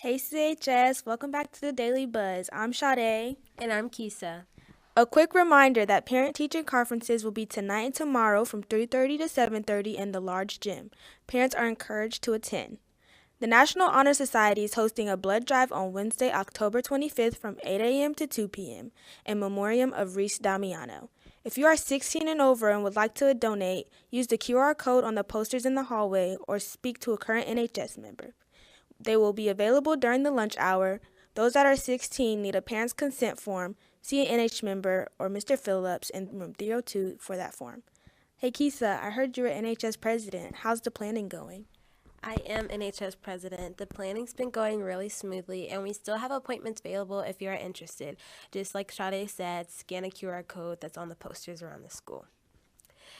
Hey CHS, welcome back to the Daily Buzz. I'm Sade. And I'm Kisa. A quick reminder that parent-teacher conferences will be tonight and tomorrow from 3:30 to 7:30 in the large gym. Parents are encouraged to attend. The National Honor Society is hosting a blood drive on Wednesday, October 25th from 8 a.m. to 2 p.m. in memoriam of Reese Damiano. If you are 16 and over and would like to donate, use the QR code on the posters in the hallway or speak to a current NHS member. They will be available during the lunch hour. Those that are 16 need a parent's consent form. See an NH member or Mr. Phillips in room 302 for that form. Hey Kisa, I heard you're NHS president. How's the planning going? I am NHS president. The planning's been going really smoothly, and we still have appointments available if you are interested. Just like Sade said, scan a QR code that's on the posters around the school.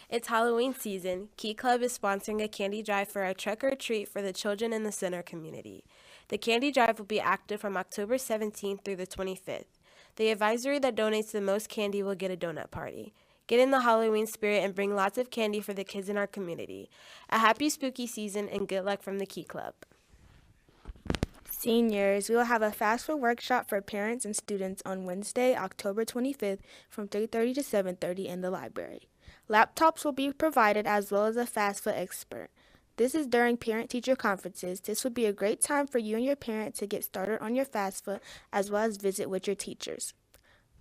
It's Halloween season. Key Club is sponsoring a candy drive for a trick or treat for the children in the center community. The candy drive will be active from October 17th through the 25th. The advisory that donates the most candy will get a donut party. Get in the Halloween spirit and bring lots of candy for the kids in our community. A happy spooky season and good luck from the Key Club. Seniors, we will have a FAFSA workshop for parents and students on Wednesday, October 25th from 3:30 to 7:30 in the library. Laptops will be provided as well as a FAFSA expert. This is during parent-teacher conferences. This would be a great time for you and your parent to get started on your FAFSA as well as visit with your teachers.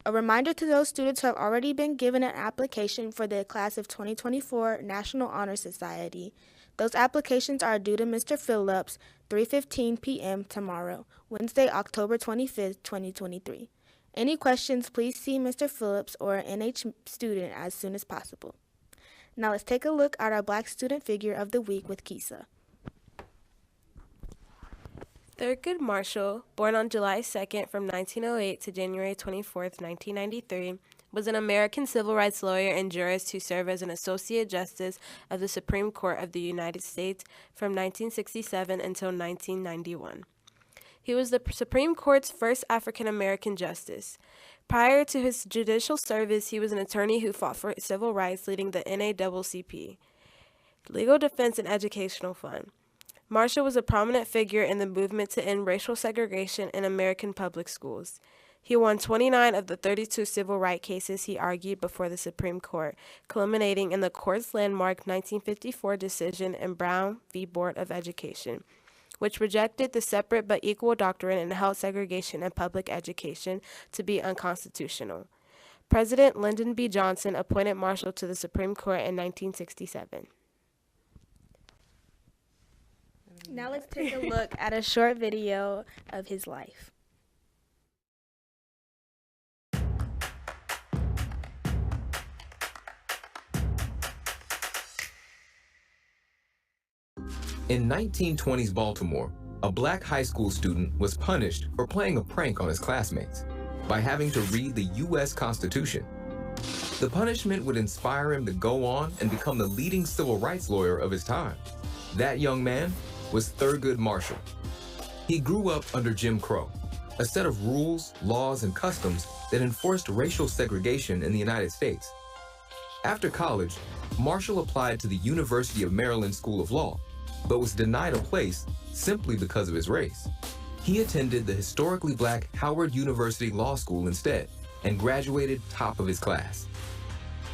A reminder to those students who have already been given an application for the class of 2024 National Honor Society. Those applications are due to Mr. Phillips 3:15 p.m. tomorrow, Wednesday, October 25th, 2023. Any questions, please see Mr. Phillips or an NH student as soon as possible. Now let's take a look at our Black Student Figure of the Week with Kisa. Thurgood Marshall, born on July 2nd from 1908 to January 24th, 1993, was an American civil rights lawyer and jurist who served as an Associate Justice of the Supreme Court of the United States from 1967 until 1991. He was the Supreme Court's first African-American justice. Prior to his judicial service, he was an attorney who fought for civil rights, leading the NAACP, Legal Defense and Educational Fund. Marshall was a prominent figure in the movement to end racial segregation in American public schools. He won 29 of the 32 civil rights cases he argued before the Supreme Court, culminating in the court's landmark 1954 decision in Brown v. Board of Education, which rejected the separate but equal doctrine and held segregation in public education to be unconstitutional. President Lyndon B. Johnson appointed Marshall to the Supreme Court in 1967. Now let's take a look at a short video of his life. In 1920s Baltimore, a black high school student was punished for playing a prank on his classmates by having to read the U.S. Constitution. The punishment would inspire him to go on and become the leading civil rights lawyer of his time. That young man was Thurgood Marshall. He grew up under Jim Crow, a set of rules, laws, and customs that enforced racial segregation in the United States. After college, Marshall applied to the University of Maryland School of Law, but was denied a place simply because of his race. He attended the historically black Howard University Law School instead and graduated top of his class.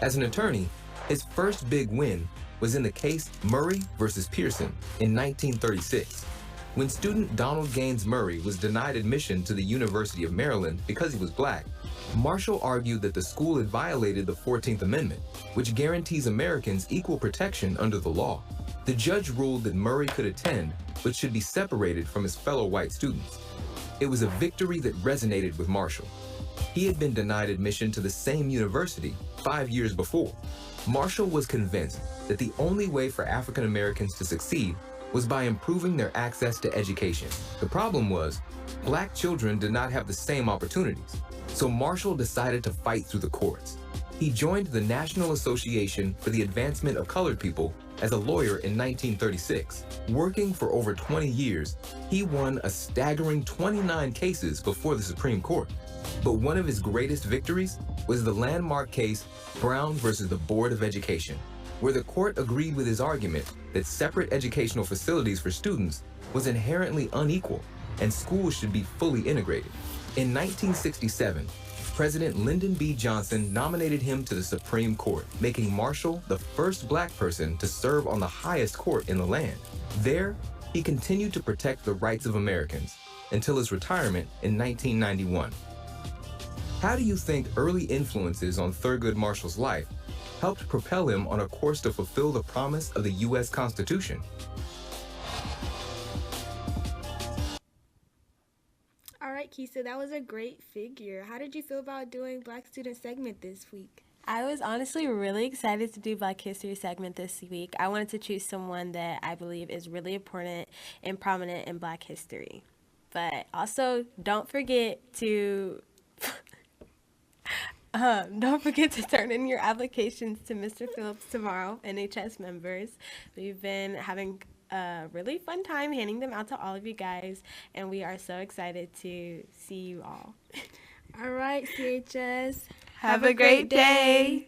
As an attorney, his first big win was in the case Murray versus Pearson in 1936, when student Donald Gaines Murray was denied admission to the University of Maryland because he was black. Marshall argued that the school had violated the 14th Amendment, which guarantees Americans equal protection under the law. The judge ruled that Murray could attend, but should be separated from his fellow white students. It was a victory that resonated with Marshall. He had been denied admission to the same university 5 years before. Marshall was convinced that the only way for African Americans to succeed was by improving their access to education. The problem was, black children did not have the same opportunities, so Marshall decided to fight through the courts. He joined the National Association for the Advancement of Colored People as a lawyer in 1936. Working for over 20 years, he won a staggering 29 cases before the Supreme Court. But one of his greatest victories was the landmark case Brown versus the Board of Education, where the court agreed with his argument that separate educational facilities for students was inherently unequal and schools should be fully integrated. In 1967, President Lyndon B. Johnson nominated him to the Supreme Court, making Marshall the first black person to serve on the highest court in the land. There, he continued to protect the rights of Americans until his retirement in 1991. How do you think early influences on Thurgood Marshall's life helped propel him on a course to fulfill the promise of the U.S. Constitution? All right, Kisa, that was a great figure. How did you feel about doing Black Student segment this week? I was honestly really excited to do Black History segment this week. I wanted to choose someone that I believe is really important and prominent in Black history. But also, don't forget to turn in your applications to Mr. Phillips tomorrow, NHS members. We've been having a really fun time handing them out to all of you guys, and we are so excited to see you all. All right, CHS. Have a great day.